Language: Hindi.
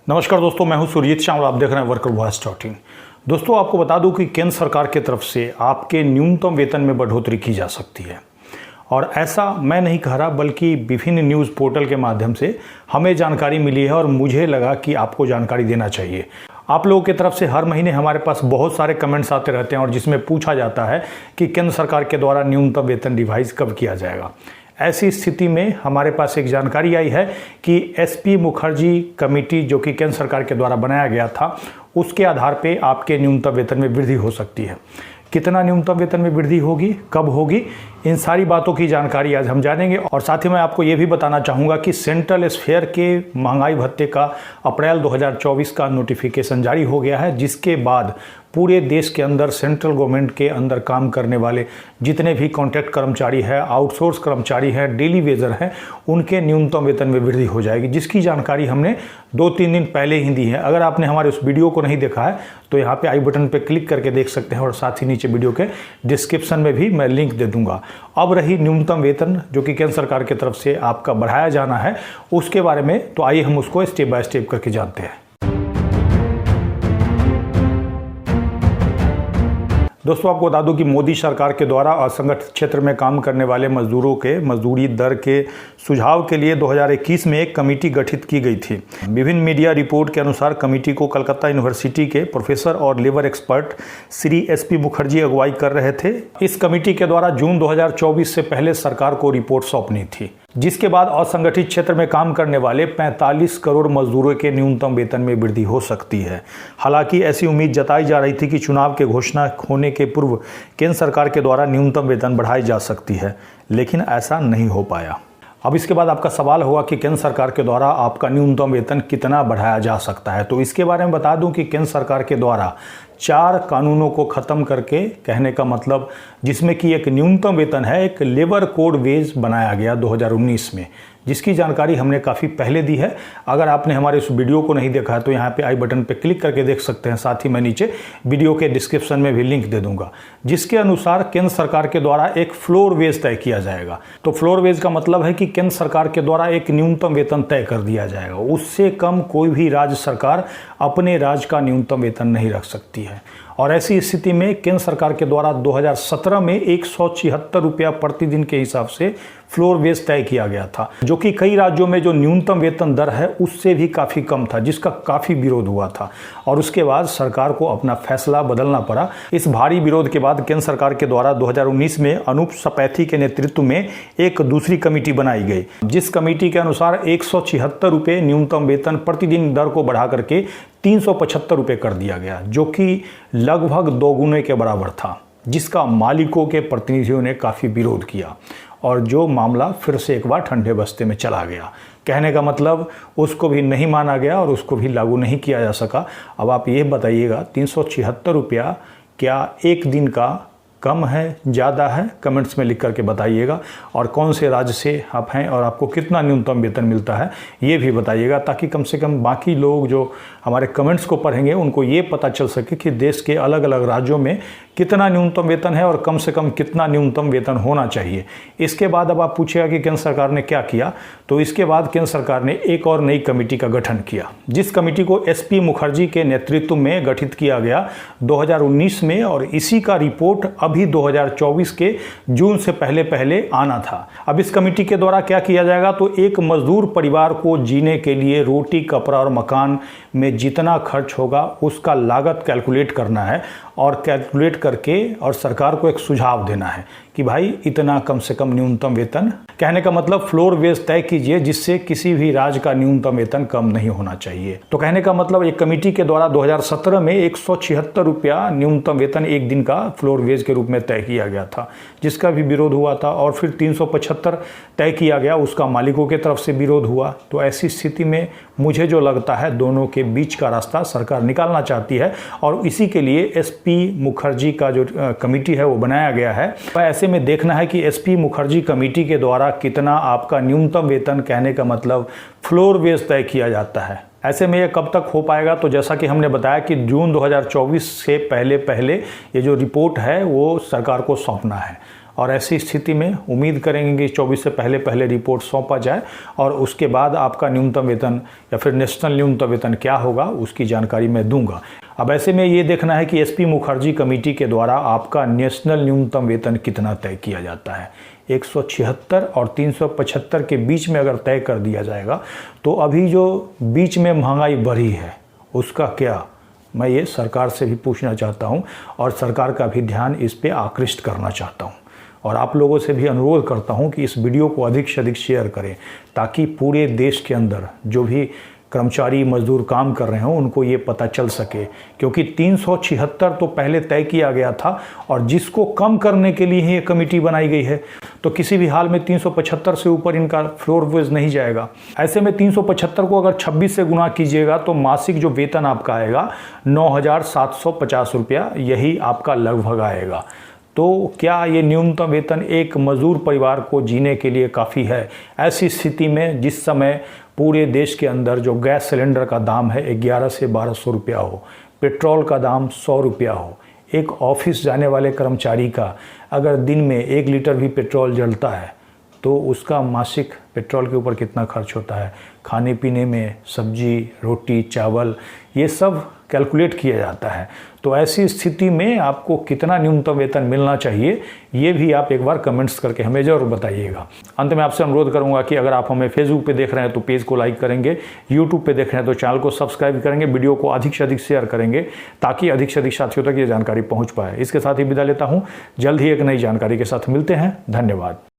नमस्कार दोस्तों, मैं हूं सुरजीत श्याम और आप देख रहे हैं वर्कर वॉइस .in। दोस्तों, आपको बता दूं कि केंद्र सरकार की तरफ से आपके न्यूनतम वेतन में बढ़ोतरी की जा सकती है। और ऐसा मैं नहीं कह रहा, बल्कि विभिन्न न्यूज़ पोर्टल के माध्यम से हमें जानकारी मिली है और मुझे लगा कि आपको जानकारी देना चाहिए। आप लोगों की तरफ से हर महीने हमारे पास बहुत सारे कमेंट्स आते रहते हैं और जिसमें पूछा जाता है कि केंद्र सरकार के द्वारा न्यूनतम वेतन रिवाइज कब किया जाएगा। ऐसी स्थिति में हमारे पास एक जानकारी आई है कि एसपी मुखर्जी कमेटी, जो कि केंद्र सरकार के द्वारा बनाया गया था, उसके आधार पे आपके न्यूनतम वेतन में वृद्धि हो सकती है। कितना न्यूनतम वेतन में वृद्धि होगी, कब होगी, इन सारी बातों की जानकारी आज हम जानेंगे। और साथ ही मैं आपको ये भी बताना चाहूँगा कि सेंट्रल स्फेयर के महंगाई भत्ते का अप्रैल 2024 का नोटिफिकेशन जारी हो गया है, जिसके बाद पूरे देश के अंदर सेंट्रल गवर्नमेंट के अंदर काम करने वाले जितने भी कॉन्ट्रैक्ट कर्मचारी हैं, आउटसोर्स कर्मचारी हैं, डेली वेजर हैं, उनके न्यूनतम वेतन में वृद्धि हो जाएगी, जिसकी जानकारी हमने 2-3 दिन पहले ही दी है। अगर आपने हमारे उस वीडियो को नहीं देखा है तो यहाँ पे आई बटन पे क्लिक करके देख सकते हैं और साथ ही नीचे वीडियो के डिस्क्रिप्शन में भी मैं लिंक दे दूंगा। अब रही न्यूनतम वेतन जो कि केंद्र सरकार की तरफ से आपका बढ़ाया जाना है, उसके बारे में तो आइए हम उसको स्टेप बाय स्टेप करके जानते हैं। दोस्तों, आपको बता दूं कि मोदी सरकार के द्वारा असंगठित क्षेत्र में काम करने वाले मजदूरों के मजदूरी दर के सुझाव के लिए 2021 में एक कमेटी गठित की गई थी। विभिन्न मीडिया रिपोर्ट के अनुसार कमेटी को कलकत्ता यूनिवर्सिटी के प्रोफेसर और labour expert Shri SP Mukherjee अगुवाई कर रहे थे। इस कमेटी के द्वारा जून 2024 से पहले सरकार को रिपोर्ट सौंपनी थी, जिसके बाद असंगठित क्षेत्र में काम करने वाले 45 करोड़ मजदूरों के न्यूनतम वेतन में वृद्धि हो सकती है। हालांकि ऐसी उम्मीद जताई जा रही थी कि चुनाव के घोषणा होने के पूर्व केंद्र सरकार के द्वारा न्यूनतम वेतन बढ़ाई जा सकती है, लेकिन ऐसा नहीं हो पाया। अब इसके बाद आपका सवाल होगा कि केंद्र सरकार के द्वारा आपका न्यूनतम वेतन कितना बढ़ाया जा सकता है। तो इसके बारे में बता दूं कि केंद्र सरकार के द्वारा 4 कानूनों को खत्म करके, कहने का मतलब जिसमें कि एक न्यूनतम वेतन है, एक लेबर कोड वेज बनाया गया 2019 में, जिसकी जानकारी हमने काफ़ी पहले दी है। अगर आपने हमारे इस वीडियो को नहीं देखा है तो यहाँ पे आई बटन पे क्लिक करके देख सकते हैं। साथ ही मैं नीचे वीडियो के डिस्क्रिप्शन में भी लिंक दे दूंगा, जिसके अनुसार केंद्र सरकार के द्वारा एक फ्लोर वेज तय किया जाएगा। तो फ्लोर वेज का मतलब है कि केंद्र सरकार के द्वारा एक न्यूनतम वेतन तय कर दिया जाएगा। उससे कम कोई भी राज्य सरकार अपने राज्य का न्यूनतम वेतन नहीं रख सकती है। और ऐसी स्थिति में केंद्र सरकार के द्वारा 2017 में 176 रुपया प्रतिदिन के हिसाब से फ्लोर वेज तय किया गया था, जो कि कई राज्यों में जो न्यूनतम वेतन दर है उससे भी काफ़ी कम था, जिसका काफ़ी विरोध हुआ था। और उसके बाद सरकार को अपना फैसला बदलना पड़ा। इस भारी विरोध के बाद केंद्र सरकार के द्वारा 2019 में अनूप सपैथी के नेतृत्व में एक दूसरी कमेटी बनाई गई, जिस कमेटी के अनुसार 176 रुपये न्यूनतम वेतन प्रतिदिन दर को बढ़ा करके 375 रुपये कर दिया गया, जो कि लगभग दोगुने के बराबर था, जिसका मालिकों के प्रतिनिधियों ने काफ़ी विरोध किया और जो मामला फिर से एक बार ठंडे बस्ते में चला गया। कहने का मतलब उसको भी नहीं माना गया और उसको भी लागू नहीं किया जा सका। अब आप ये बताइएगा, 376 रुपया क्या एक दिन का कम है, ज़्यादा है? कमेंट्स में लिख करके बताइएगा। और कौन से राज्य से आप हैं और आपको कितना न्यूनतम वेतन मिलता है ये भी बताइएगा, ताकि कम से कम बाकी लोग जो हमारे कमेंट्स को पढ़ेंगे उनको ये पता चल सके कि देश के अलग अलग राज्यों में कितना न्यूनतम वेतन है और कम से कम कितना न्यूनतम वेतन होना चाहिए। इसके बाद अब आप पूछेगा कि केंद्र सरकार ने क्या किया, तो इसके बाद केंद्र सरकार ने एक और नई कमेटी का गठन किया, जिस कमेटी को एसपी मुखर्जी के नेतृत्व में गठित किया गया 2019 में, और इसी का रिपोर्ट अभी 2024 के जून से पहले आना था। अब इस कमेटी के द्वारा क्या किया जाएगा, तो एक मजदूर परिवार को जीने के लिए रोटी, कपड़ा और मकान में जितना खर्च होगा उसका लागत कैलकुलेट करना है और कैलकुलेट करके और सरकार को एक सुझाव देना है कि भाई इतना कम से कम न्यूनतम वेतन, कहने का मतलब फ्लोर वेज तय कीजिए, जिससे किसी भी राज्य का न्यूनतम वेतन कम नहीं होना चाहिए। तो कहने का मतलब एक कमेटी के द्वारा 2017 में 176 रुपया न्यूनतम वेतन एक दिन का फ्लोर वेज के रूप में तय किया गया था, जिसका भी विरोध हुआ था। और फिर 375 तय किया गया, उसका मालिकों की तरफ से विरोध हुआ। तो ऐसी स्थिति में मुझे जो लगता है दोनों के बीच का रास्ता सरकार निकालना चाहती है, और इसी के लिए एसपी मुखर्जी का जो कमेटी है वो बनाया गया है। ऐसे में देखना है कि एसपी मुखर्जी कमेटी के द्वारा कितना आपका न्यूनतम वेतन, कहने का मतलब फ्लोर वेज तय किया जाता है। ऐसे में ये कब तक हो पाएगा, तो जैसा कि हमने बताया कि जून 2024 से पहले ये जो रिपोर्ट है वो सरकार को सौंपना है। और ऐसी स्थिति में उम्मीद करेंगे कि 24 से पहले रिपोर्ट सौंपा जाए और उसके बाद आपका न्यूनतम वेतन या फिर नेशनल न्यूनतम वेतन क्या होगा उसकी जानकारी मैं दूंगा। अब ऐसे में ये देखना है कि एसपी मुखर्जी कमेटी के द्वारा आपका नेशनल न्यूनतम वेतन कितना तय किया जाता है। 176 और 375 के बीच में अगर तय कर दिया जाएगा तो अभी जो बीच में महंगाई बढ़ी है उसका क्या, मैं ये सरकार से भी पूछना चाहता हूँ और सरकार का भी ध्यान इस पे आकृष्ट करना चाहता हूँ। और आप लोगों से भी अनुरोध करता हूँ कि इस वीडियो को अधिक से अधिक शेयर करें ताकि पूरे देश के अंदर जो भी कर्मचारी मजदूर काम कर रहे हों उनको ये पता चल सके, क्योंकि 376 तो पहले तय किया गया था और जिसको कम करने के लिए ही ये कमेटी बनाई गई है, तो किसी भी हाल में 375 से ऊपर इनका फ्लोर वेज नहीं जाएगा। ऐसे में 375 को अगर 26 से गुना कीजिएगा तो मासिक जो वेतन आपका आएगा 9,750 रुपया, यही आपका लगभग आएगा। तो क्या ये न्यूनतम वेतन एक मजदूर परिवार को जीने के लिए काफ़ी है? ऐसी स्थिति में जिस समय पूरे देश के अंदर जो गैस सिलेंडर का दाम है 1100 से 1200 रुपया हो, पेट्रोल का दाम 100 रुपया हो, एक ऑफिस जाने वाले कर्मचारी का अगर दिन में 1 लीटर भी पेट्रोल जलता है तो उसका मासिक पेट्रोल के ऊपर कितना खर्च होता है, खाने पीने में सब्जी रोटी चावल ये सब कैलकुलेट किया जाता है। तो ऐसी स्थिति में आपको कितना न्यूनतम वेतन मिलना चाहिए ये भी आप एक बार कमेंट्स करके हमें ज़रूर बताइएगा। अंत में आपसे अनुरोध करूंगा कि अगर आप हमें फेसबुक पे देख रहे हैं तो पेज को लाइक करेंगे, यूट्यूब पे देख रहे हैं तो चैनल को सब्सक्राइब करेंगे, वीडियो को अधिक से अधिक शेयर करेंगे ताकि अधिक से अधिक साथियों तक ये जानकारी पहुँच पाए। इसके साथ ही विदा लेता हूँ, जल्द ही एक नई जानकारी के साथ मिलते हैं। धन्यवाद।